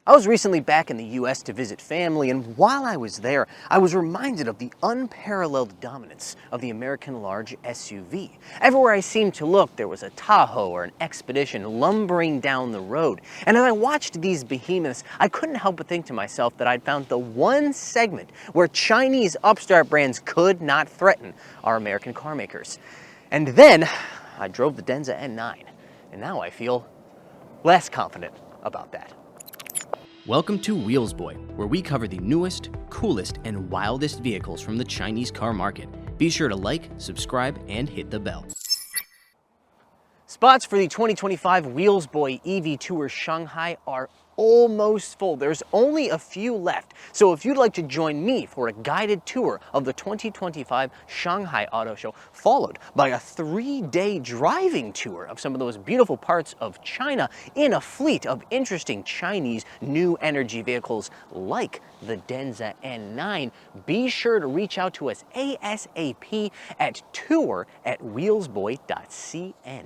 I was recently back in the US to visit family, and while I was there, I was reminded of the unparalleled dominance of the American large SUV. Everywhere I seemed to look, there was a Tahoe or an Expedition lumbering down the road. And as I watched these behemoths, I couldn't help but think to myself that I'd found the one segment where Chinese upstart brands could not threaten our American car makers. And then I drove the Denza N9, and now I feel less confident about that. Welcome to Wheels Boy, where we cover the newest, coolest, and wildest vehicles from the Chinese car market. Be sure to like, subscribe, and hit the bell. Spots for the 2025 Wheels Boy EV Tour Shanghai are almost full. There's only a few left. So if you'd like to join me for a guided tour of the 2025 Shanghai Auto Show, followed by a 3-day driving tour of some of those beautiful parts of China in a fleet of interesting Chinese new energy vehicles like the Denza N9, be sure to reach out to us ASAP at tour@wheelsboy.cn.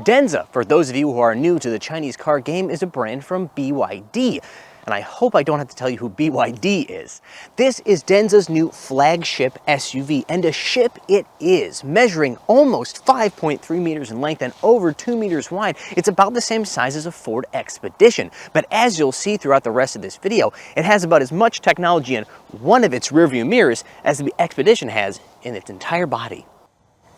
Denza, for those of you who are new to the Chinese car game, is a brand from BYD. And I hope I don't have to tell you who BYD is. This is Denza's new flagship SUV, and a ship it is, measuring almost 5.3 meters in length and over 2 meters wide. It's about the same size as a Ford Expedition, but as you'll see throughout the rest of this video, it has about as much technology in one of its rearview mirrors as the Expedition has in its entire body.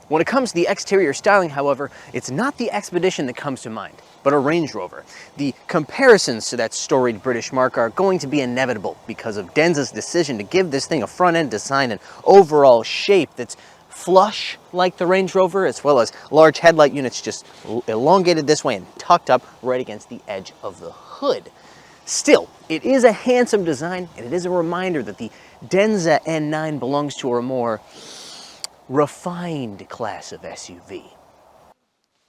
When it comes to the exterior styling, however, it's not the Expedition that comes to mind, but a Range Rover. The comparisons to that storied British mark are going to be inevitable because of Denza's decision to give this thing a front-end design and overall shape that's flush like the Range Rover, as well as large headlight units just elongated this way and tucked up right against the edge of the hood. Still, it is a handsome design, and it is a reminder that the Denza N9 belongs to a more refined class of SUV.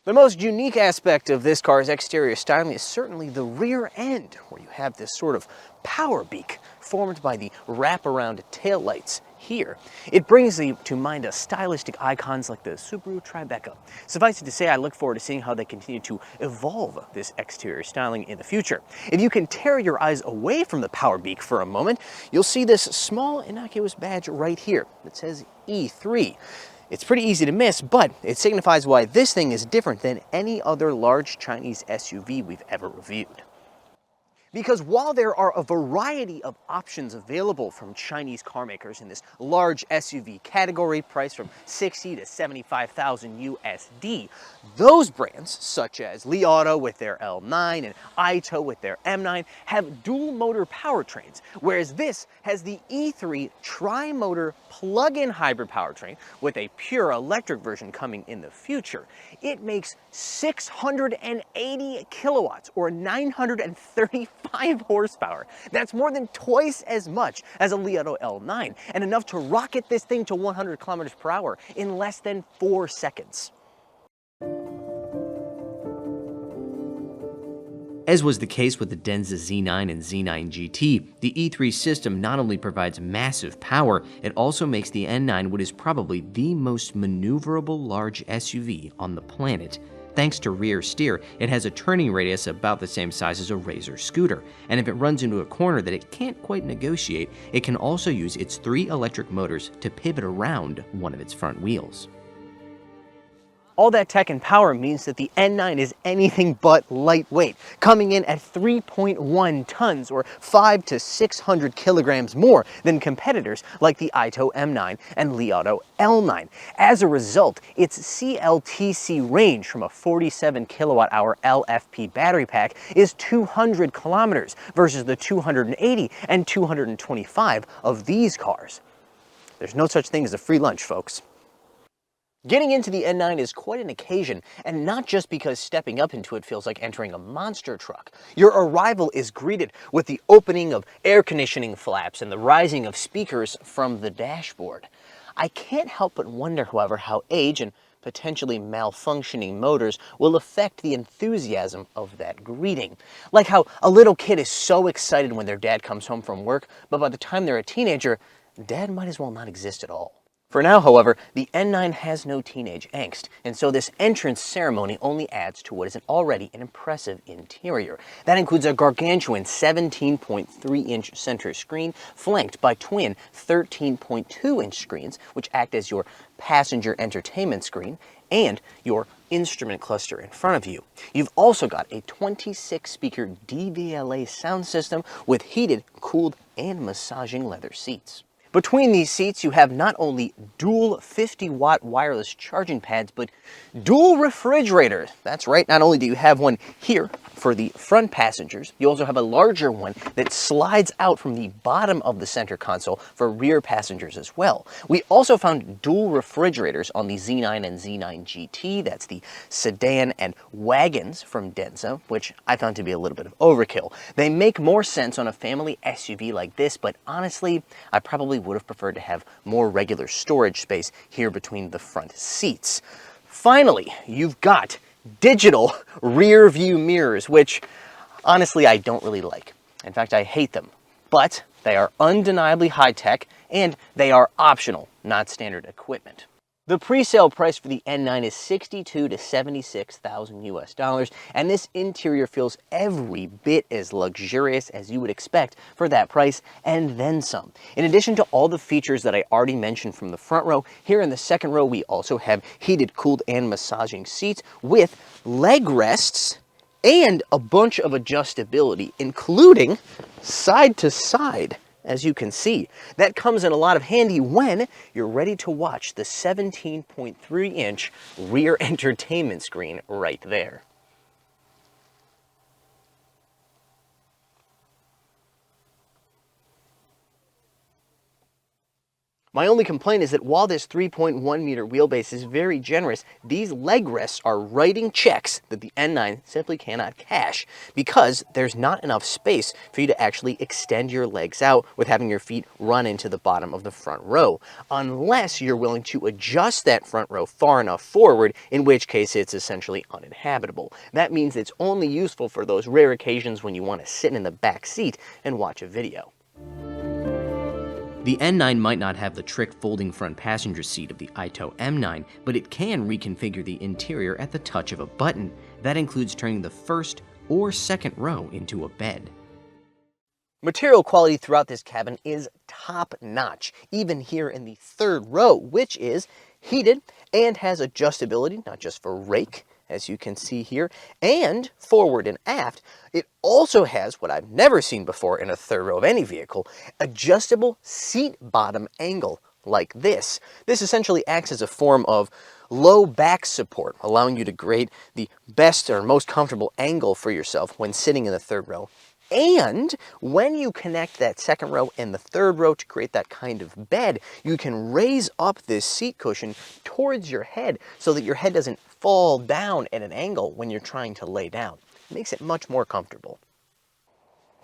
The most unique aspect of this car's exterior styling is certainly the rear end, where you have this sort of power beak formed by the wraparound taillights here. It brings to mind stylistic icons like the Subaru Tribeca. Suffice it to say, I look forward to seeing how they continue to evolve this exterior styling in the future. If you can tear your eyes away from the power beak for a moment, you'll see this small innocuous badge right here that says E3. It's pretty easy to miss, but it signifies why this thing is different than any other large Chinese SUV we've ever reviewed. Because while there are a variety of options available from Chinese car makers in this large SUV category, priced from $60,000 to $75,000 USD, those brands, such as Li Auto with their L9 and Aito with their M9, have dual motor powertrains, whereas this has the E3 tri-motor plug-in hybrid powertrain with a pure electric version coming in the future. It makes 680 kilowatts or 935 horsepower. That's more than twice as much as a Li Auto L9, and enough to rocket this thing to 100 kilometers per hour in less than 4 seconds. As was the case with the Denza Z9 and Z9 GT, the E3 system not only provides massive power, it also makes the N9 what is probably the most maneuverable large SUV on the planet. Thanks to rear steer, it has a turning radius about the same size as a Razor scooter, and if it runs into a corner that it can't quite negotiate, it can also use its 3 electric motors to pivot around one of its front wheels. All that tech and power means that the N9 is anything but lightweight, coming in at 3.1 tons or 500 to 600 kilograms more than competitors like the Aito M9 and Li Auto L9. As a result, its CLTC range from a 47 kilowatt hour LFP battery pack is 200 kilometers versus the 280 and 225 of these cars. There's no such thing as a free lunch, folks. Getting into the N9 is quite an occasion, and not just because stepping up into it feels like entering a monster truck. Your arrival is greeted with the opening of air conditioning flaps and the rising of speakers from the dashboard. I can't help but wonder, however, how age and potentially malfunctioning motors will affect the enthusiasm of that greeting. Like how a little kid is so excited when their dad comes home from work, but by the time they're a teenager, dad might as well not exist at all. For now, however, the N9 has no teenage angst, and so this entrance ceremony only adds to what is already an impressive interior. That includes a gargantuan 17.3-inch center screen, flanked by twin 13.2-inch screens, which act as your passenger entertainment screen, and your instrument cluster in front of you. You've also got a 26-speaker DVLA sound system with heated, cooled, and massaging leather seats. Between these seats, you have not only dual 50-watt wireless charging pads, but dual refrigerators. That's right, not only do you have one here for the front passengers, you also have a larger one that slides out from the bottom of the center console for rear passengers as well. We also found dual refrigerators on the Z9 and Z9 GT. That's the sedan and wagons from Denza, which I found to be a little bit of overkill. They make more sense on a family SUV like this, but honestly, I probably would have preferred to have more regular storage space here between the front seats. Finally, you've got digital rear view mirrors, which honestly I don't really like. In fact, I hate them, but they are undeniably high-tech and they are optional, not standard equipment. The pre-sale price for the N9 is $62,000 to $76,000 US, and this interior feels every bit as luxurious as you would expect for that price, and then some. In addition to all the features that I already mentioned from the front row, here in the second row we also have heated, cooled, and massaging seats with leg rests and a bunch of adjustability, including side to side. As you can see, that comes in a lot of handy when you're ready to watch the 17.3-inch rear entertainment screen right there. My only complaint is that while this 3.1 meter wheelbase is very generous, these leg rests are writing checks that the N9 simply cannot cash because there's not enough space for you to actually extend your legs out with having your feet run into the bottom of the front row, unless you're willing to adjust that front row far enough forward, in which case it's essentially uninhabitable. That means it's only useful for those rare occasions when you want to sit in the back seat and watch a video. The N9 might not have the trick folding front passenger seat of the Ito M9, but it can reconfigure the interior at the touch of a button. That includes turning the first or second row into a bed. Material quality throughout this cabin is top-notch, even here in the third row, which is heated and has adjustability, not just for rake, as you can see here, and forward and aft. It also has, what I've never seen before in a third row of any vehicle, adjustable seat bottom angle like this. This essentially acts as a form of low back support, allowing you to create the best or most comfortable angle for yourself when sitting in the third row. And when you connect that second row and the third row to create that kind of bed, you can raise up this seat cushion towards your head so that your head doesn't fall down at an angle when you're trying to lay down. It makes it much more comfortable.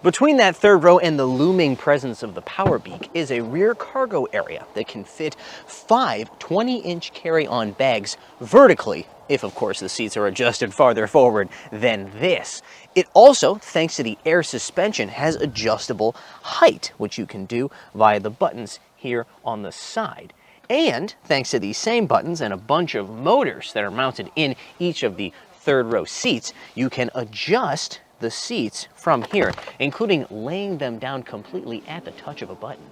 Between that third row and the looming presence of the power beak is a rear cargo area that can fit 5 20-inch carry-on bags vertically, if of course the seats are adjusted farther forward than this. It also, thanks to the air suspension, has adjustable height, which you can do via the buttons here on the side. And thanks to these same buttons and a bunch of motors that are mounted in each of the third row seats, you can adjust the seats from here, including laying them down completely at the touch of a button.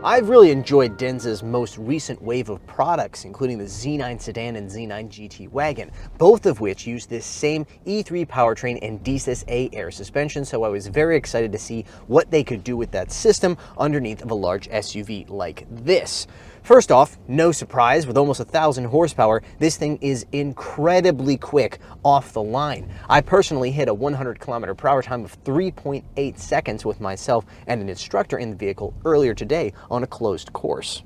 I've really enjoyed Denza's most recent wave of products, including the Z9 sedan and Z9 GT wagon, both of which use this same E3 powertrain and D6A air suspension, so I was very excited to see what they could do with that system underneath of a large SUV like this. First off, no surprise, with almost 1,000 horsepower, this thing is incredibly quick off the line. I personally hit a 100km/h time of 3.8 seconds with myself and an instructor in the vehicle earlier today on a closed course.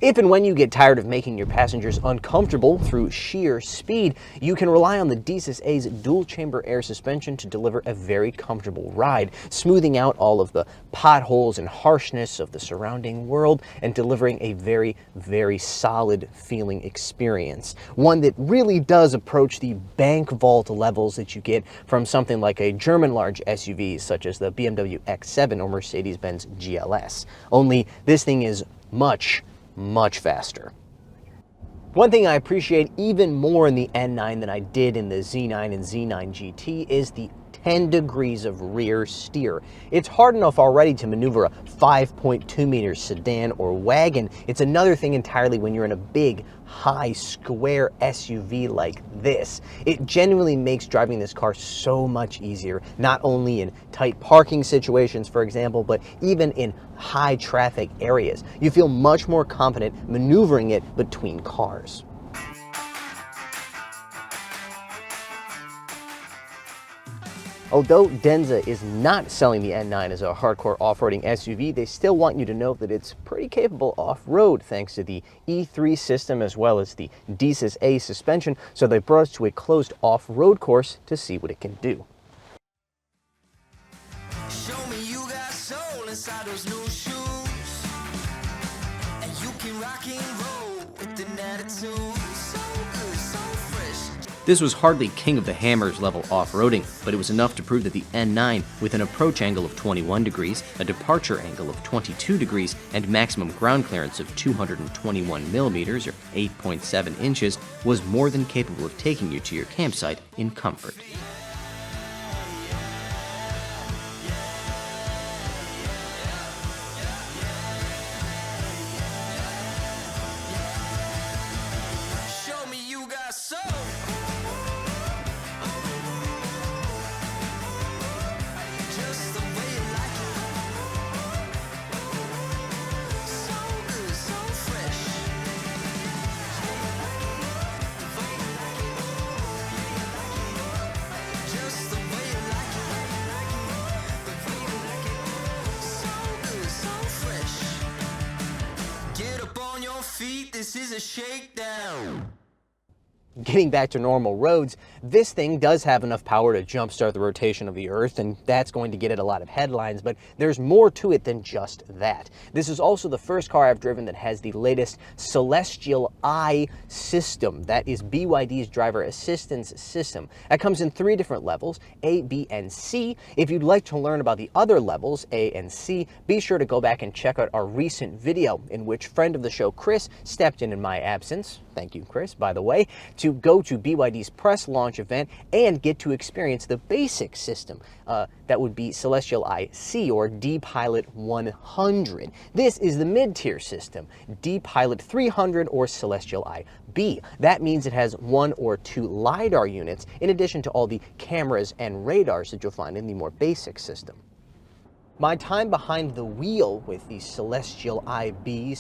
If and when you get tired of making your passengers uncomfortable through sheer speed, you can rely on the Denza A's dual-chamber air suspension to deliver a very comfortable ride, smoothing out all of the potholes and harshness of the surrounding world and delivering a very, very solid feeling experience. One that really does approach the bank vault levels that you get from something like a German large SUV such as the BMW X7 or Mercedes-Benz GLS. Only this thing is much faster. One thing I appreciate even more in the N9 than I did in the Z9 and Z9 GT is the 10 degrees of rear steer. It's hard enough already to maneuver a 5.2 meter sedan or wagon. It's another thing entirely when you're in a big, high, square SUV like this. It genuinely makes driving this car so much easier, not only in tight parking situations, for example, but even in high traffic areas. You feel much more confident maneuvering it between cars. Although Denza is not selling the N9 as a hardcore off-roading SUV, they still want you to know that it's pretty capable off-road thanks to the E3 system as well as the Denza A suspension, so they brought us to a closed off-road course to see what it can do. Show me you got soul inside those new shoes, and you can rock and roll with an attitude. So good, so fresh. This was hardly king of the hammers level off-roading, but it was enough to prove that the N9, with an approach angle of 21 degrees, a departure angle of 22 degrees, and maximum ground clearance of 221 millimeters or 8.7 inches, was more than capable of taking you to your campsite in comfort. Show me you got soul. Just the way you like it. So good, so fresh. Just the way you like it. So good, so fresh. Get up on your feet, this is a shakedown. Getting back to normal roads, this thing does have enough power to jumpstart the rotation of the Earth, and that's going to get it a lot of headlines, but there's more to it than just that. This is also the first car I've driven that has the latest Celestial Eye system. That is BYD's driver assistance system. That comes in 3 different levels, A, B, and C. If you'd like to learn about the other levels, A and C, be sure to go back and check out our recent video in which friend of the show Chris stepped in my absence. Thank you, Chris, by the way, to go to BYD's press launch event and get to experience the basic system. That would be Celestial Eye C or D-Pilot 100. This is the mid-tier system, D-Pilot 300 or Celestial Eye B. That means it has 1 or 2 LiDAR units in addition to all the cameras and radars that you'll find in the more basic system. My time behind the wheel with the Celestial IB/D-Pilot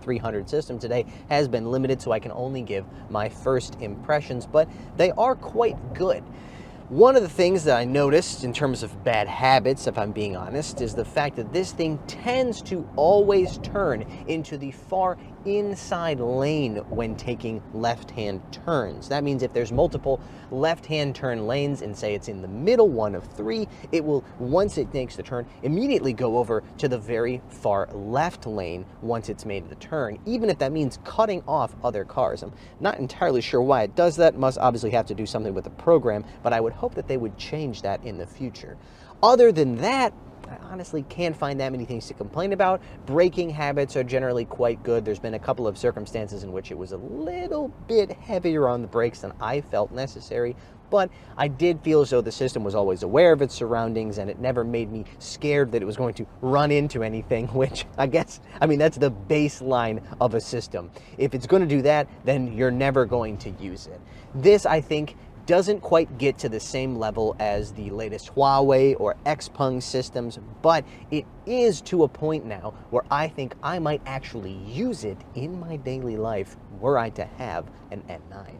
300 system today has been limited, so I can only give my first impressions, but they are quite good. One of the things that I noticed in terms of bad habits, if I'm being honest, is the fact that this thing tends to always turn into the far inside lane when taking left-hand turns. That means if there's multiple left-hand turn lanes and say it's in the middle one of 3, it will, once it makes the turn, immediately go over to the very far left lane once it's made the turn, even if that means cutting off other cars. I'm not entirely sure why it does that. It must obviously have to do something with the program, but I would hope that they would change that in the future. Other than that, I honestly can't find that many things to complain about. Braking habits are generally quite good. There's been a couple of circumstances in which it was a little bit heavier on the brakes than I felt necessary, but I did feel as though the system was always aware of its surroundings and it never made me scared that it was going to run into anything, which I mean, that's the baseline of a system. If it's going to do that, then you're never going to use it. This, I think, doesn't quite get to the same level as the latest Huawei or Xpeng systems, but it is to a point now where I think I might actually use it in my daily life were I to have an N9.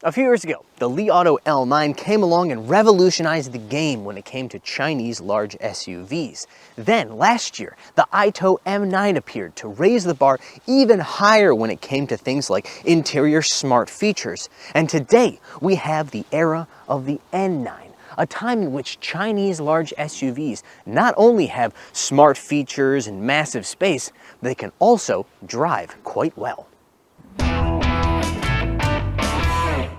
A few years ago, the Li Auto L9 came along and revolutionized the game when it came to Chinese large SUVs. Then, last year, the Ito M9 appeared to raise the bar even higher when it came to things like interior smart features. And today, we have the era of the N9, a time in which Chinese large SUVs not only have smart features and massive space, but they can also drive quite well.